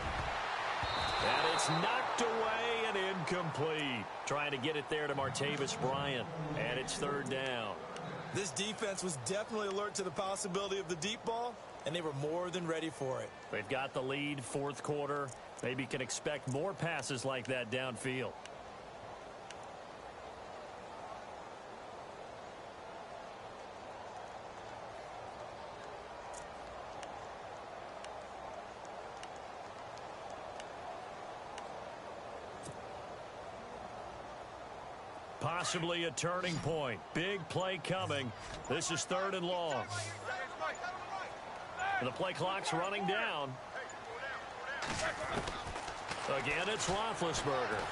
And it's knocked away and incomplete. Trying to get it there to Martavis Bryant. And it's third down. This defense was definitely alert to the possibility of the deep ball, and they were more than ready for it. They've got the lead, fourth quarter. Maybe can expect more passes like that downfield. Possibly a turning point. Big play coming. This is third and long. And the play clock's running down. Again, it's Roethlisberger.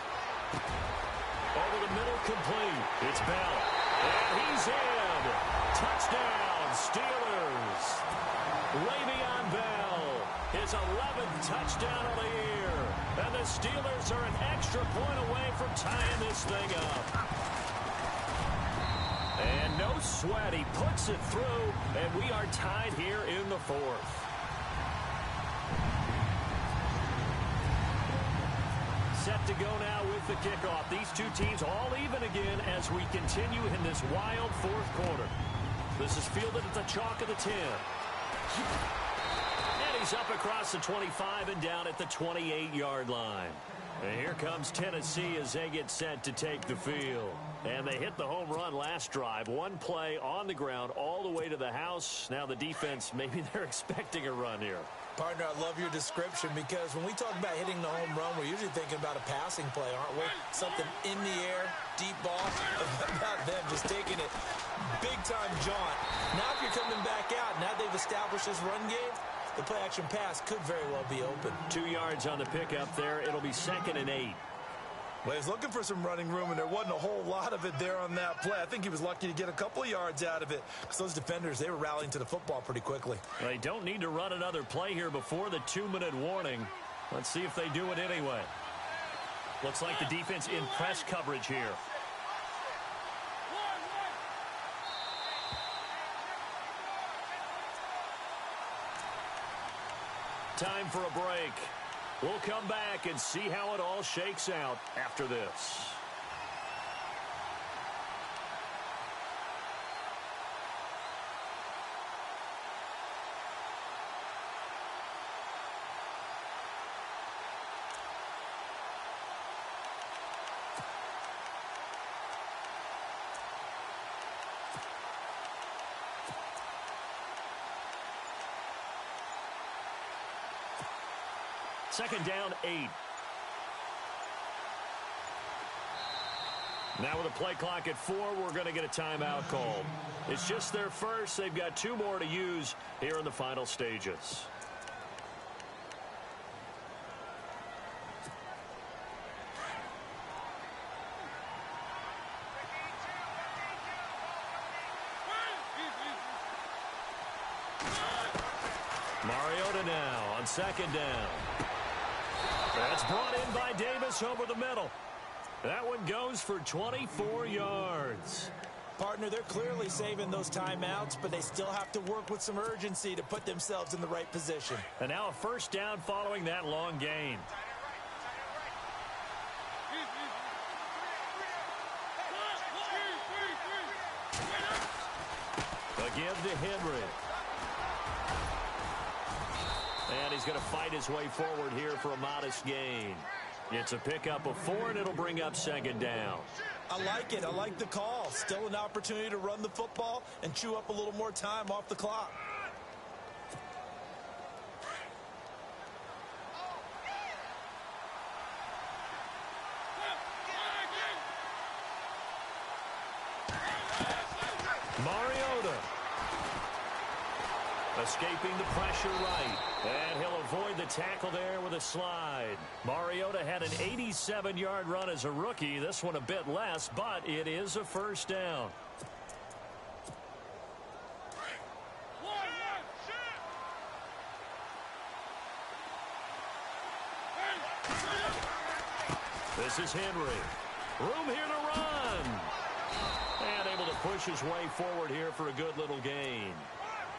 Over the middle, complete. It's Bell. And he's in. Touchdown, Steelers. Le'Veon Bell, his 11th touchdown of the year. And the Steelers are an extra point away from tying this thing up. And no sweat, he puts it through, and we are tied here in the fourth. Set to go now with the kickoff. These two teams all even again as we continue in this wild fourth quarter. This is fielded at the chalk of the 10. And he's up across the 25 and down at the 28-yard line. And here comes Tennessee as they get set to take the field. And they hit the home run last drive. One play on the ground all the way to the house. Now the defense, maybe they're expecting a run here. Partner, I love your description because when we talk about hitting the home run, we're usually thinking about a passing play, aren't we? Something in the air, deep ball. About them just taking it big-time jaunt. Now if you're coming back out, now they've established this run game, the play-action pass could very well be open. 2 yards on the pickup there. It'll be 2nd and 8. Well, he was looking for some running room, and there wasn't a whole lot of it there on that play. I think he was lucky to get a couple of yards out of it because those defenders, they were rallying to the football pretty quickly. They don't need to run another play here before the 2-minute warning. Let's see if they do it anyway. Looks like the defense in press coverage here. Time for a break. We'll come back and see how it all shakes out after this. Second down, 8. Now with a play clock at 4, we're going to get a timeout called. It's just their first. They've got 2 more to use here in the final stages. Mariota now on second down. That's brought in by Davis over the middle. That one goes for 24 yards. Partner, they're clearly saving those timeouts, but they still have to work with some urgency to put themselves in the right position. And now a first down following that long gain. Again to Henry. And he's going to fight his way forward here for a modest gain. It's a pickup of 4, and it'll bring up second down. I like it. I like the call. Still an opportunity to run the football and chew up a little more time off the clock. Mariota. Escaping the pressure right. And he'll avoid the tackle there with a slide. Mariota had an 87-yard run as a rookie. This one a bit less, but it is a first down. This is Henry. Room here to run. And able to push his way forward here for a good little gain.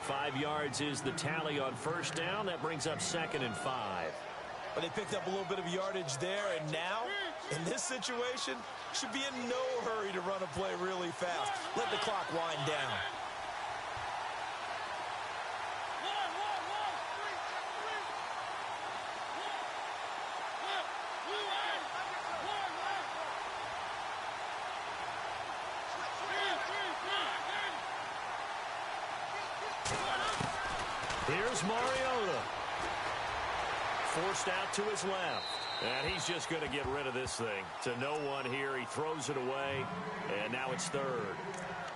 5 yards is the tally on first down. That brings up 2nd and 5. But they picked up a little bit of yardage there, and now, in this situation, should be in no hurry to run a play really fast. Let the clock wind down. Here's Mariota. Forced out to his left. And he's just going to get rid of this thing. To no one here. He throws it away. And now it's 3rd.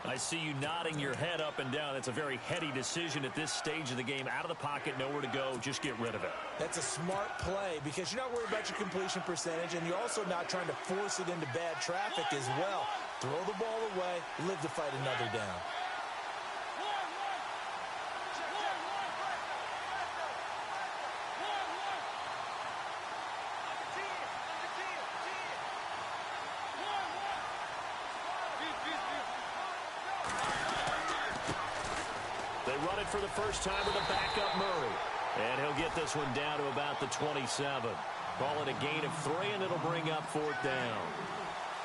I see you nodding your head up and down. That's a very heady decision at this stage of the game. Out of the pocket, nowhere to go. Just get rid of it. That's a smart play because you're not worried about your completion percentage, and you're also not trying to force it into bad traffic as well. Throw the ball away. Live to fight another down. For the first time with a backup Murray. And he'll get this one down to about the 27. Call it a gain of 3, and it'll bring up 4th down.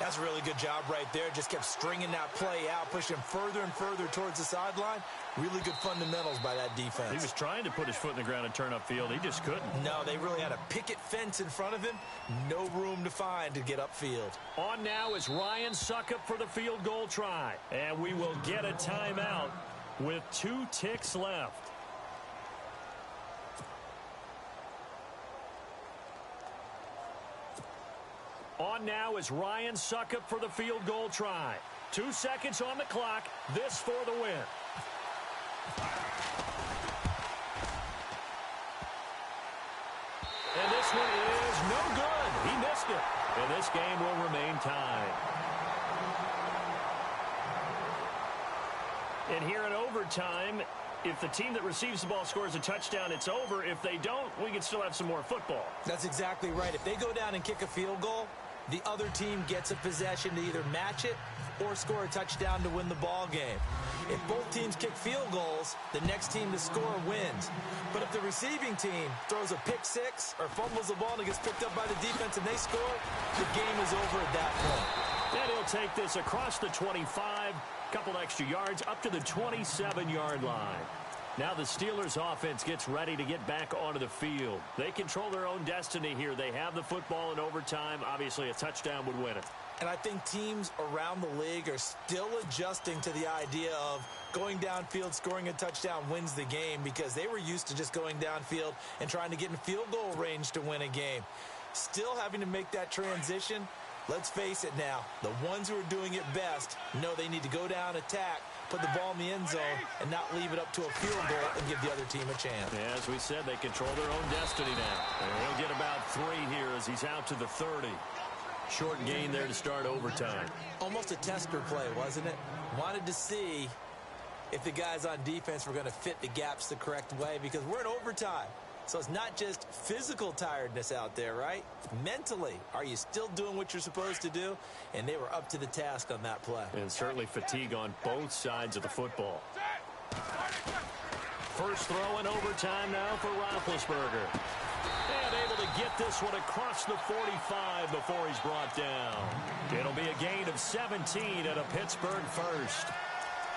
That's a really good job right there. Just kept stringing that play out, pushing him further and further towards the sideline. Really good fundamentals by that defense. He was trying to put his foot in the ground and turn upfield. He just couldn't. No, they really had a picket fence in front of him. No room to find to get upfield. On now is Ryan Suckup for the field goal try. And we will get a timeout with 2 ticks left. On now is Ryan Suckup for the field goal try. 2 seconds on the clock. This for the win. And this one is no good. He missed it. And this game will remain tied. And here in overtime, if the team that receives the ball scores a touchdown, it's over. If they don't, we can still have some more football. That's exactly right. If they go down and kick a field goal, the other team gets a possession to either match it or score a touchdown to win the ball game. If both teams kick field goals, the next team to score wins. But if the receiving team throws a pick six or fumbles the ball and it gets picked up by the defense and they score, the game is over at that point. And he'll take this across the 25, couple extra yards, up to the 27-yard line. Now the Steelers offense gets ready to get back onto the field. They control their own destiny here. They have the football in overtime. Obviously, a touchdown would win it. And I think teams around the league are still adjusting to the idea of going downfield, scoring a touchdown wins the game, because they were used to just going downfield and trying to get in field goal range to win a game. Still having to make that transition. Let's face it now, the ones who are doing it best know they need to go down, attack, put the ball in the end zone, and not leave it up to a field goal and give the other team a chance. Yeah, as we said, they control their own destiny now. And he'll get about 3 here as he's out to the 30. Short gain there to start overtime. Almost a tester play, wasn't it? Wanted to see if the guys on defense were going to fit the gaps the correct way, because we're in overtime. So it's not just physical tiredness out there, right? Mentally, are you still doing what you're supposed to do? And they were up to the task on that play. And certainly fatigue on both sides of the football. First throw in overtime now for Roethlisberger. And able to get this one across the 45 before he's brought down. It'll be a gain of 17 at a Pittsburgh first.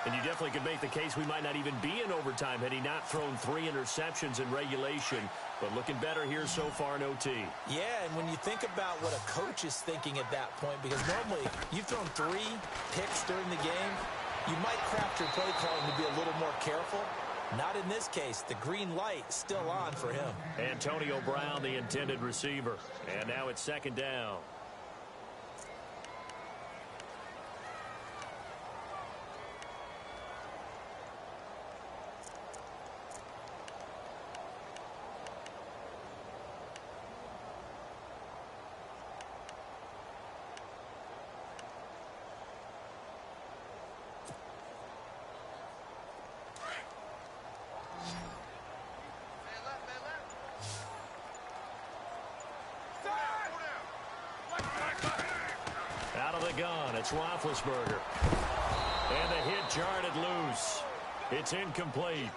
And you definitely could make the case we might not even be in overtime had he not thrown 3 interceptions in regulation. But looking better here so far in OT. Yeah, and when you think about what a coach is thinking at that point, because normally you've thrown 3 picks during the game, you might craft your play calling to be a little more careful. Not in this case. The green light still on for him. Antonio Brown, the intended receiver. And now it's 2nd down. the gun. It's Roethlisberger. And the hit jarred it loose. It's incomplete.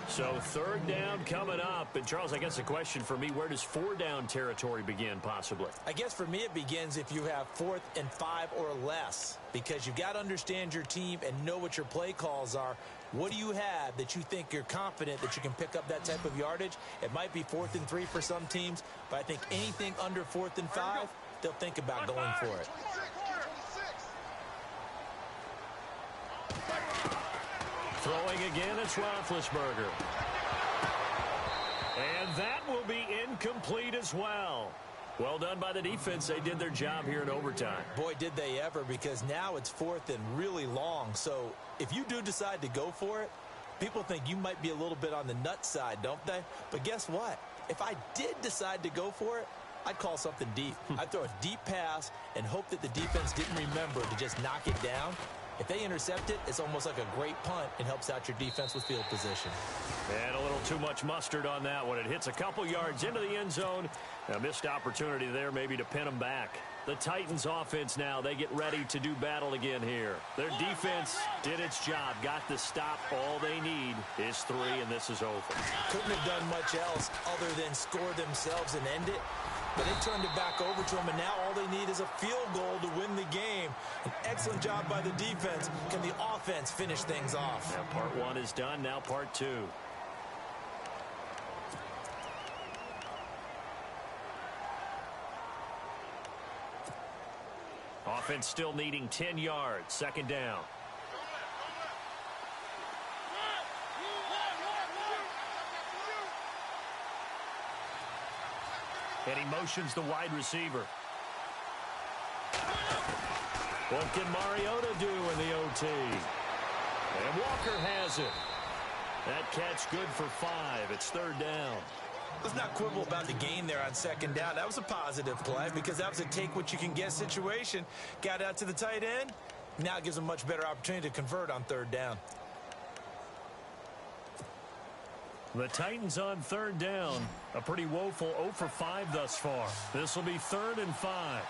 So third down coming up. And, Charles, I guess the question for me, where does four down territory begin possibly? I guess for me it begins if you have 4th and 5 or less, because you've got to understand your team and know what your play calls are. What do you have that you think you're confident that you can pick up that type of yardage? It might be 4th and 3 for some teams, but I think anything under 4th and 5, they'll think about going for it. Throwing again, it's Roethlisberger. And that will be incomplete as well. Well done by the defense. They did their job here in overtime. Boy, did they ever, because now it's 4th and really long. So if you do decide to go for it, people think you might be a little bit on the nut side, don't they? But guess what? If I did decide to go for it, I'd call something deep. I'd throw a deep pass and hope that the defense didn't remember to just knock it down. If they intercept it, it's almost like a great punt. It helps out your defense with field position. And a little too much mustard on that one. It hits a couple yards into the end zone. A missed opportunity there maybe to pin them back. The Titans offense now, they get ready to do battle again here. Their defense did its job, got the stop. All they need is 3, and this is over. Couldn't have done much else other than score themselves and end it. But they turned it back over to them, and now all they need is a field goal to win the game. An excellent job by the defense. Can the offense finish things off? Now part 1 is done, now part 2. Offense still needing 10 yards. Second down. And he motions the wide receiver. What can Mariota do in the OT? And Walker has it. That catch good for 5. It's third down. Let's not quibble about the gain there on second down. That was a positive play because that was a take-what-you-can-get situation. Got out to the tight end. Now it gives them a much better opportunity to convert on third down. The Titans on third down. A pretty woeful 0 for 5 thus far. This will be 3rd and 5.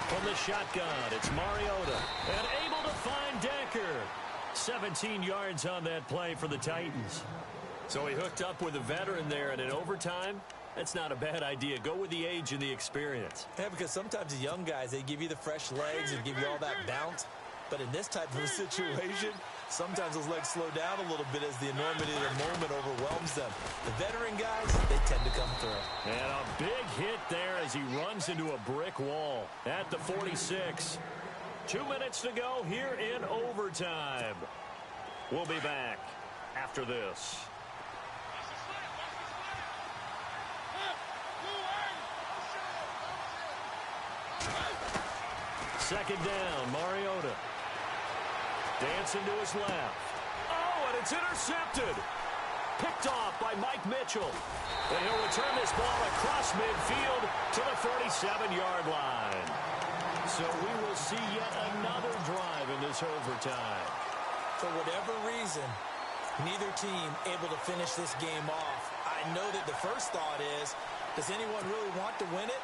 From the shotgun, it's Mariota. And able to find Decker. 17 yards on that play for the Titans. So he hooked up with a veteran there, and in overtime, that's not a bad idea. Go with the age and the experience. Yeah, because sometimes the young guys, they give you the fresh legs and give you all that bounce. But in this type of a situation, sometimes those legs slow down a little bit as the enormity of the moment overwhelms them. The veteran guys, they tend to come through. And a big hit there as he runs into a brick wall at the 46. 2 minutes to go here in overtime. We'll be back after this. Second down, Mariota. Dancing to his left. Oh, and it's intercepted. Picked off by Mike Mitchell. And he'll return this ball across midfield to the 47-yard line. So we will see yet another drive in this overtime. For whatever reason, neither team able to finish this game off. I know that the first thought is, does anyone really want to win it?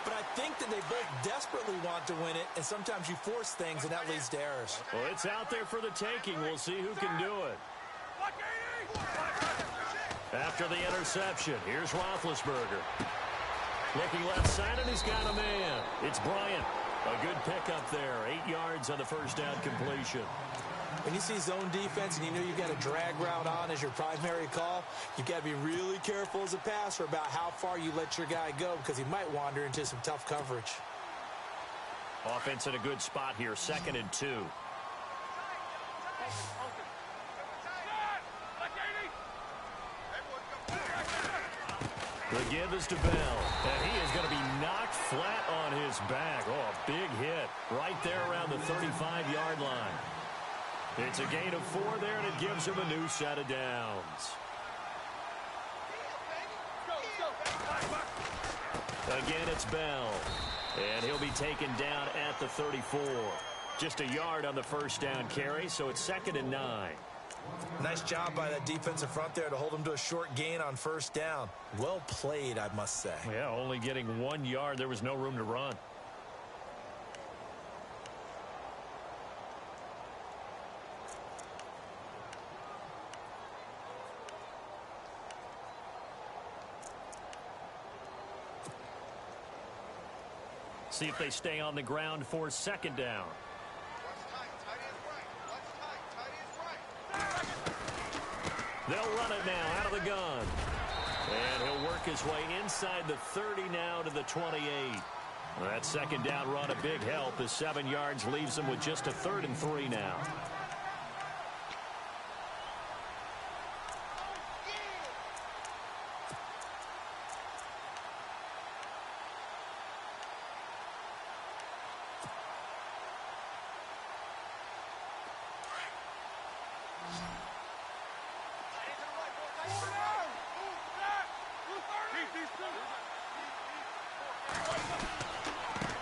But I think that they both desperately want to win it, and sometimes you force things, and that leads to errors. Well, it's out there for the taking. We'll see who can do it. After the interception, here's Roethlisberger. Looking left side, and he's got a man. It's Bryant. A good pickup there. 8 yards on the first down completion. When you see zone defense and you know you've got a drag route on as your primary call, you've got to be really careful as a passer about how far you let your guy go because he might wander into some tough coverage. Offense in a good spot here, 2nd and 2. The give is to Bell, and he is going to be knocked flat on his back. Oh, a big hit right there around the 35-yard line. It's a gain of 4 there, and it gives him a new set of downs. Again, it's Bell, and he'll be taken down at the 34. Just a yard on the first down carry, so it's 2nd and 9. Nice job by that defensive front there to hold him to a short gain on first down. Well played, I must say. Yeah, only getting 1 yard. There was no room to run. See if they stay on the ground for second down. They'll run it now out of the gun. And he'll work his way inside the 30 now to the 28. That second down run a big help as 7 yards leaves him with just a 3rd and 3 now.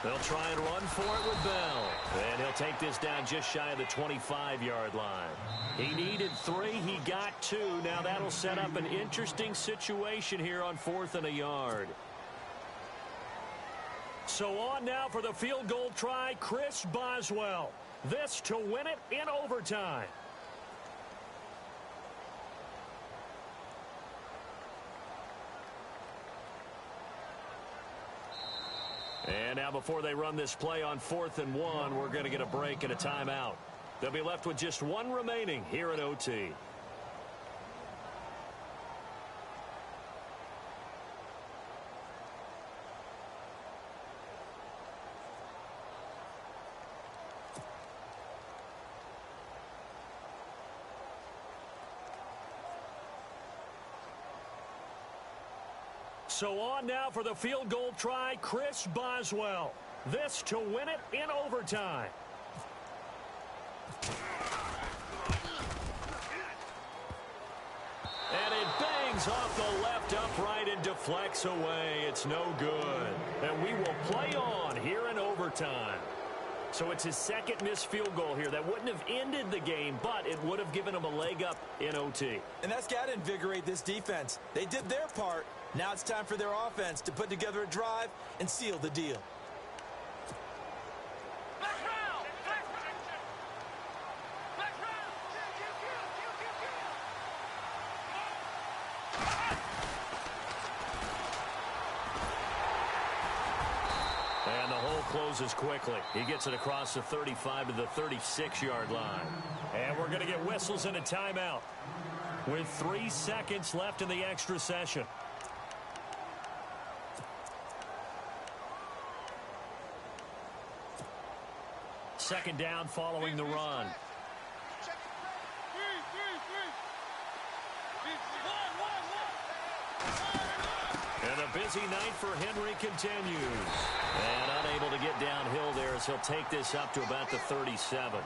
They'll try and run for it with Bell. And he'll take this down just shy of the 25-yard line. He needed 3. He got 2. Now that'll set up an interesting situation here on 4th and a yard. So on now for the field goal try, Chris Boswell. This to win it in overtime. And now before they run this play on 4th and 1, we're going to get a break and a timeout. They'll be left with just 1 remaining here at OT. So on now for the field goal try, Chris Boswell. This to win it in overtime. And it bangs off the left upright and deflects away. It's no good. And we will play on here in overtime. So it's his 2nd missed field goal here. That wouldn't have ended the game, but it would have given him a leg up in OT. And that's got to invigorate this defense. They did their part. Now it's time for their offense to put together a drive and seal the deal. And the hole closes quickly. He gets it across the 35 to the 36-yard line. And we're going to get whistles and a timeout with 3 seconds left in the extra session. Second down following the run. And a busy night for Henry continues. And unable to get downhill there as he'll take this up to about the 37.